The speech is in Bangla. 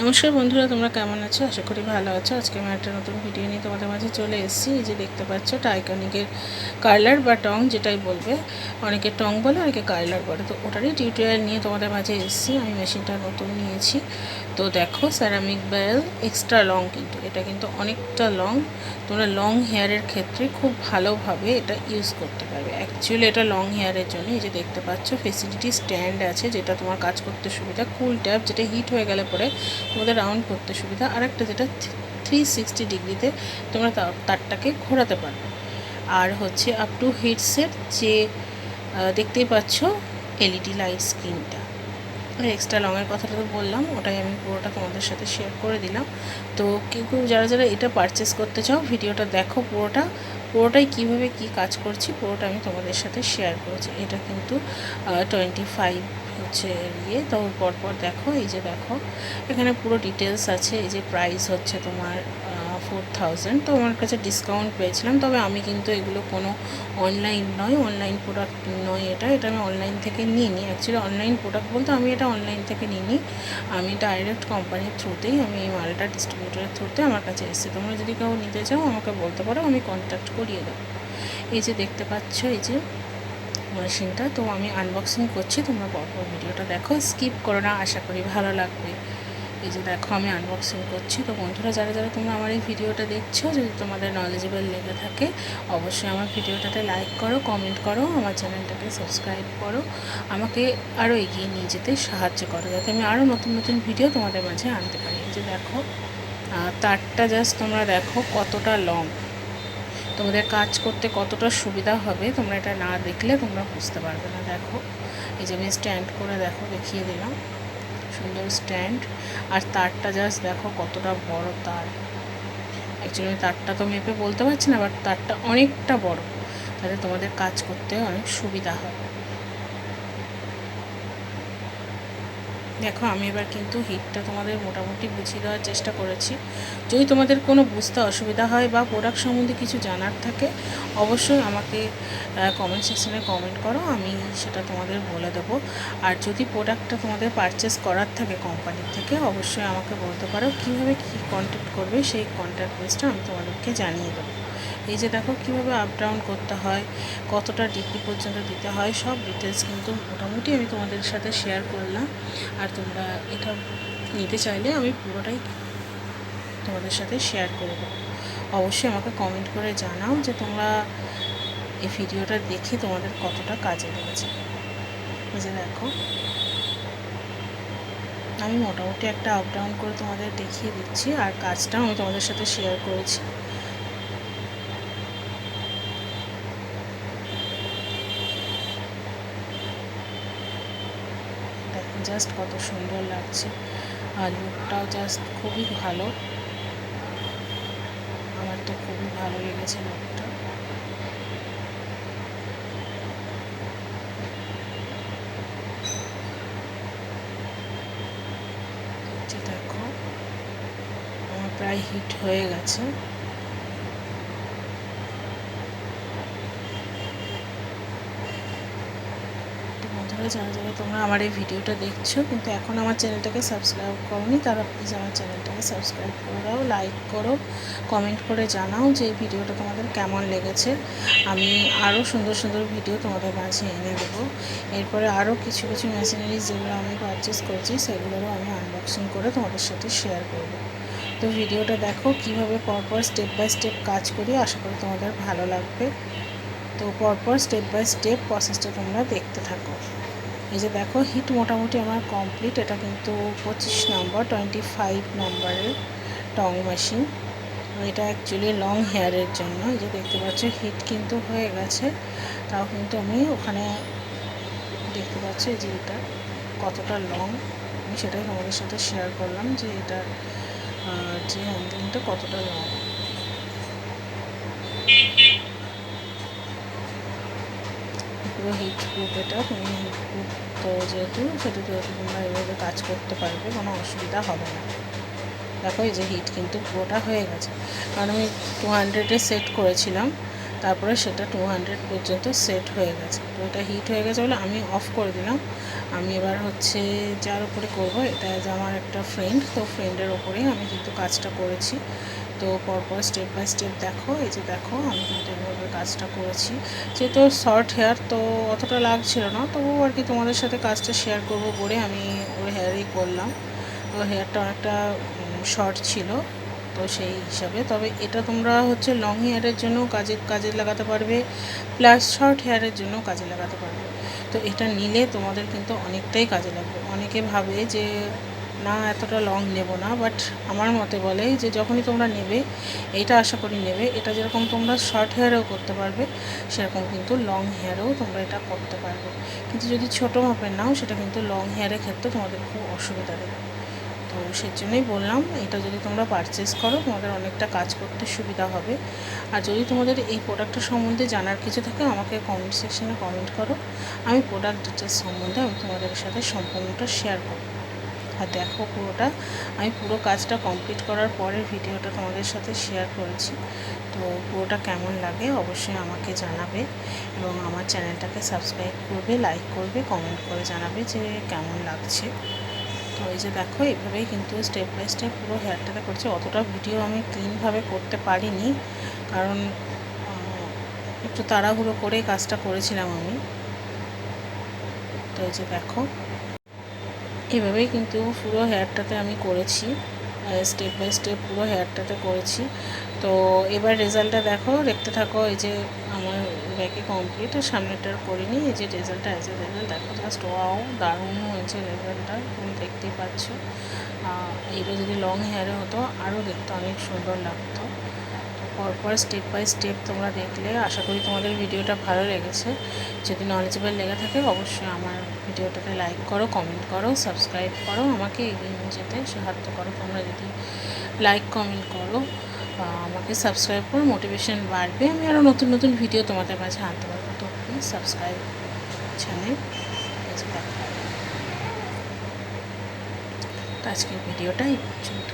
নমস্কার বন্ধুরা, তোমরা কেমন আছো? আশা করি ভালো আছো। আজকে আমি একটা নতুন ভিডিও নিয়ে তোমাদের মাঝে চলে এসেছি। এই যে দেখতে পাচ্ছ টাইটানিকের কার্লার বা টং, যেটাই বলবে, অনেকে টং বলে, অনেকে কার্লার বলে, তো ওটারই টিউটোরিয়াল নিয়ে তোমাদের মাঝে এসেছি। আমি মেশিনটা নতুন নিয়েছি। তো দেখো, সেরামিক বেল, এক্সট্রা লং, কিন্তু এটা কিন্তু অনেকটা লং। তোমরা লং হেয়ারের ক্ষেত্রে খুব ভালোভাবে এটা ইউজ করতে পারবে। অ্যাকচুয়ালি এটা লং হেয়ারের জন্য। এই যে দেখতে পাচ্ছ ফেসিলিটি স্ট্যান্ড আছে, যেটা তোমার কাজ করতে সুবিধা। কুল ট্যাপ, যেটা হিট হয়ে গেলে পরে তোমাদের রাউন্ড করতে সুবিধা। আর একটা যেটা 360 ডিগ্রিতে তোমরা তারটাকে ঘোরাতে পারবে। আর হচ্ছে আপ টু হেডসেট, যে দেখতেই পাচ্ছ এলইডি লাইট স্ক্রিনটা। আর এক্সট্রা লংয়ের কথাটা তো বললাম, ওটাই আমি পুরোটা তোমাদের সাথে শেয়ার করে দিলাম। তো কেউ যারা যারা এটা পারচেস করতে চাও, ভিডিওটা দেখো পুরোটাই কীভাবে কী কাজ করছি পুরোটা আমি তোমাদের সাথে শেয়ার করেছি। এটা কিন্তু 25 হচ্ছে তো পরপর দেখো, এই যে দেখো এখানে পুরো ডিটেলস আছে। এই যে প্রাইস হচ্ছে তোমার 4000। তো আমার কাছে ডিসকাউন্ট পেয়েছিলাম। তবে আমি কিন্তু এগুলো কোনো অনলাইন প্রোডাক্ট নয়। এটা আমি অনলাইন থেকে নিইনি। অ্যাকচুয়ালি অনলাইন প্রোডাক্ট বলতে আমি এটা অনলাইন থেকে নিইনি। আমি ডাইরেক্ট কোম্পানির থ্রুতেই, আমি এই মালটা ডিস্ট্রিবিউটরের থ্রুতে আমার কাছে এসেছে। তোমরা যদি কেউ নিতে চাও আমাকে বলতে পারো, আমি কন্ট্যাক্ট করিয়ে দেবো। এই যে দেখতে পাচ্ছ এই যে মেশিনটা, তো আমি আনবক্সিং করছি। তোমরা পরপর ভিডিওটা দেখো, স্কিপ করো না, আশা করি ভালো লাগবে। এই যে দেখো আমি আনবক্সিং করছি। তো বন্ধুরা, যারা যারা তোমরা আমার এই ভিডিওটা দেখছো, যদি তোমাদের নলেজেবল লেগে থাকে, অবশ্যই আমার ভিডিওটাতে লাইক করো, কমেন্ট করো, আমার চ্যানেলটাকে সাবস্ক্রাইব করো, আমাকে আরও এগিয়ে নিয়ে যেতে সাহায্য করো, যাতে আমি আরও নতুন নতুন ভিডিও তোমাদের মাঝে আনতে পারি। এই যে দেখো তারটা জাস্ট তোমরা দেখো কতটা লং, তোমাদের কাজ করতে কতটা সুবিধা হবে। তোমরা এটা না দেখলে তোমরা বুঝতে পারবে না। দেখো এই যে আমি স্ট্যান্ড করে দেখো দেখিয়ে দিলাম, সুন্দর স্ট্যান্ড। আর তারটা জাস্ট দেখো কতটা বড় তার। অ্যাকচুয়ালি আমি তারটা তো মেপে বলতে পারছি না, বাট তারটা অনেকটা বড়, তাতে তোমাদের কাজ করতে অনেক সুবিধা হয়। দেখো আমি এবার কিন্তু হিটটা তোমাদের মোটামুটি বুঝিয়ে দেওয়ার চেষ্টা করেছি। যদি তোমাদের কোনো বুঝতে অসুবিধা হয় বা প্রোডাক্ট সম্বন্ধে কিছু জানার থাকে, অবশ্যই আমাকে কমেন্ট সেকশানে কমেন্ট করো, আমি সেটা তোমাদের বলে দেবো। আর যদি প্রোডাক্টটা তোমাদের পারচেস করার থাকে কোম্পানির থেকে, অবশ্যই আমাকে বলতে পারো কীভাবে কী কন্ট্যাক্ট করবে, সেই কন্ট্যাক্ট বেসটা আমি তোমাদেরকে জানিয়ে দেবো। এই যে দেখো কীভাবে আপ ডাউন করতে হয়, কতটা ডিগ্রি পর্যন্ত দিতে হয়, সব ডিটেলস কিন্তু মোটামুটি আমি তোমাদের সাথে শেয়ার করলাম। আর তোমরা এটা নিতে চাইলে আমি পুরোটাই তোমাদের সাথে শেয়ার করে দেবো। অবশ্যই আমাকে কমেন্ট করে জানাও যে তোমরা এই ভিডিওটা দেখে তোমাদের কতটা কাজে লেগেছে। এই যে দেখো আমি মোটামুটি একটা আপ ডাউন করে তোমাদের দেখিয়ে দিচ্ছি, আর কাজটাও আমি তোমাদের সাথে শেয়ার করেছি। দেখো জাস্ট কত সুন্দর লাগছে, আর লুকটাও জাস্ট খুবই ভালো। আমার তো খুবই ভালো লেগেছে লুকটা। যে দেখো আমার প্রায় হিট হয়ে গেছে। বন্ধুরা, যারা যারা তোমরা আমার এই ভিডিওটা দেখছো কিন্তু এখন আমার চ্যানেলটাকে সাবস্ক্রাইব করোনি, তারা প্লিজ আমার চ্যানেলটাকে সাবস্ক্রাইব করে দাও, লাইক করো, কমেন্ট করে জানাও যে এই ভিডিওটা তোমাদের কেমন লেগেছে। আমি আরও সুন্দর সুন্দর ভিডিও তোমাদের মাঝে এনে দেবো। এরপরে আরও কিছু কিছু মেশিনারিজ যেগুলো আমি পারচেস করছি, সেগুলোরও আমি আনবক্সিং করে তোমাদের সাথে শেয়ার করব। তো ভিডিওটা দেখো কীভাবে পরপর স্টেপ বাই স্টেপ কাজ করি, আশা করি তোমাদের ভালো লাগবে। তো পরপর স্টেপ বাই স্টেপ প্রসেসটা তোমরা দেখতে থাকো। এই যে দেখো হিট মোটামুটি আমার কমপ্লিট। এটা কিন্তু 25 নম্বর 25 নম্বরের টং মেশিন। এটা অ্যাকচুয়ালি লং হেয়ারের জন্য। এই যে দেখতে পাচ্ছ হিট কিন্তু হয়ে গেছে, তাও কিন্তু আমি ওখানে দেখতে পাচ্ছি যে এটা কতটা লং, আমি সেটাই তোমাদের সাথে শেয়ার করলাম যে এটা যে হ্যান্ডেলটা কতটা লং। পুরো হিট প্রুফ, এটা তুমি হিট প্রুফ, তো যেহেতু তোমরা এভাবে কাজ করতে পারবে, কোনো অসুবিধা হবে না। দেখো এই যে হিট কিন্তু পুরোটা হয়ে গেছে, কারণ আমি 200-এ সেট করেছিলাম, তারপরে সেটা 200 পর্যন্ত সেট হয়ে গেছে। তো এটা হিট হয়ে গেছে বলে আমি অফ করে দিলাম। আমি এবার হচ্ছে যার উপরে করব, এটা যে আমার একটা ফ্রেন্ড, তো ফ্রেন্ডের ওপরেই আমি কিন্তু কাজটা করেছি। তো পরপর স্টেপ বাই স্টেপ দেখো, এই যে দেখো আমি কিন্তু এভাবে কাজটা করেছি। যেহেতু শর্ট হেয়ার তো অতটা লাগছিল না, তবুও আর কি তোমাদের সাথে কাজটা শেয়ার করব বলে আমি ওর হেয়ারেই করলাম। তো হেয়ারটা অনেকটা শর্ট ছিল, তো সেই হিসাবে। তবে এটা তোমরা হচ্ছে লং হেয়ারের জন্য কাজে লাগাতে পারবে, প্লাস শর্ট হেয়ারের জন্য কাজে লাগাতে পারবে। তো এটা নিলে তোমাদের কিন্তু অনেকটাই কাজে লাগবে। অনেকে ভাবে যে না এতটা লং নেব না, বাট আমার মতে বলে যে যখনই তোমরা নেবে, এটা আশা করি নেবে, এটা যেরকম তোমরা শর্ট হেয়ারেও করতে পারবে, সেরকম কিন্তু লং হেয়ারেও তোমরা এটা করতে পারবে। কিন্তু যদি ছোটো মাপের নাও, সেটা কিন্তু লং হেয়ারের ক্ষেত্রে তোমাদের খুব অসুবিধা দেবে। তো সেই জন্যই বললাম, এটা যদি তোমরা পারচেস করো তোমাদের অনেকটা কাজ করতে সুবিধা হবে। আর যদি তোমাদের এই প্রোডাক্টটা সম্বন্ধে জানার কিছু থাকে, আমাকে কমেন্ট সেকশানে কমেন্ট করো, আমি প্রোডাক্ট ডিটেলস সম্বন্ধে আমি তোমাদের সাথে সম্পূর্ণটা শেয়ার করব। আর দেখো পুরোটা আমি পুরো কাজটা কমপ্লিট করার পরের ভিডিওটা তোমাদের সাথে শেয়ার করেছি। তো পুরোটা কেমন লাগে অবশ্যই আমাকে জানাবে, এবং আমার চ্যানেলটাকে সাবস্ক্রাইব করবে, লাইক করবে, কমেন্ট করে জানাবে যে কেমন লাগছে। তো এই যে দেখো এইভাবেই কিন্তু স্টেপ বাই স্টেপ পুরো হেয়ারটাতে করছি। অতটা ভিডিও আমি ক্লিনভাবে করতে পারিনি, কারণ একটু তাড়াহুড়ো করে কাজটা করেছিলাম আমি। তো এই যে দেখো এভাবেই কিন্তু পুরো হেয়ারটাতে আমি করেছি, স্টেপ বাই স্টেপ পুরো হেয়ারটাতে করেছি। তো এবার রেজাল্টটা দেখো, দেখতে থাকো। এই যে আমার ব্যাকে কমপ্লিট, আর সামনেটার করিনি। এই যে রেজাল্টটা, এই যে রেজাল্ট দেখো, জাস্ট ওয়াও, দারুণ হয়েছে রেজাল্টটা, তুমি দেখতেই পাচ্ছ। এইটা যদি লং হেয়ারে হতো আরও দেখতে অনেক সুন্দর লাগতো। পরপর স্টেপ বাই স্টেপ তোমরা দেখলে আশা করি তোমাদের ভিডিওটা ভালো লেগেছে। যদি নলেজেবল লেগে থাকে অবশ্যই আমার ভিডিওটাতে লাইক করো, কমেন্ট করো, সাবস্ক্রাইব করো, আমাকে এগিয়ে নিয়ে যেতে সাহায্য করো। তোমরা যদি লাইক কমেন্ট করো বা আমাকে সাবস্ক্রাইব করো, মোটিভেশন বাড়বে, আমি আরও নতুন নতুন ভিডিও তোমাদের মাঝে আনতে পারবো। তো প্লিজ সাবস্ক্রাইব চ্যানেল। আজকের ভিডিওটা এই পর্যন্ত।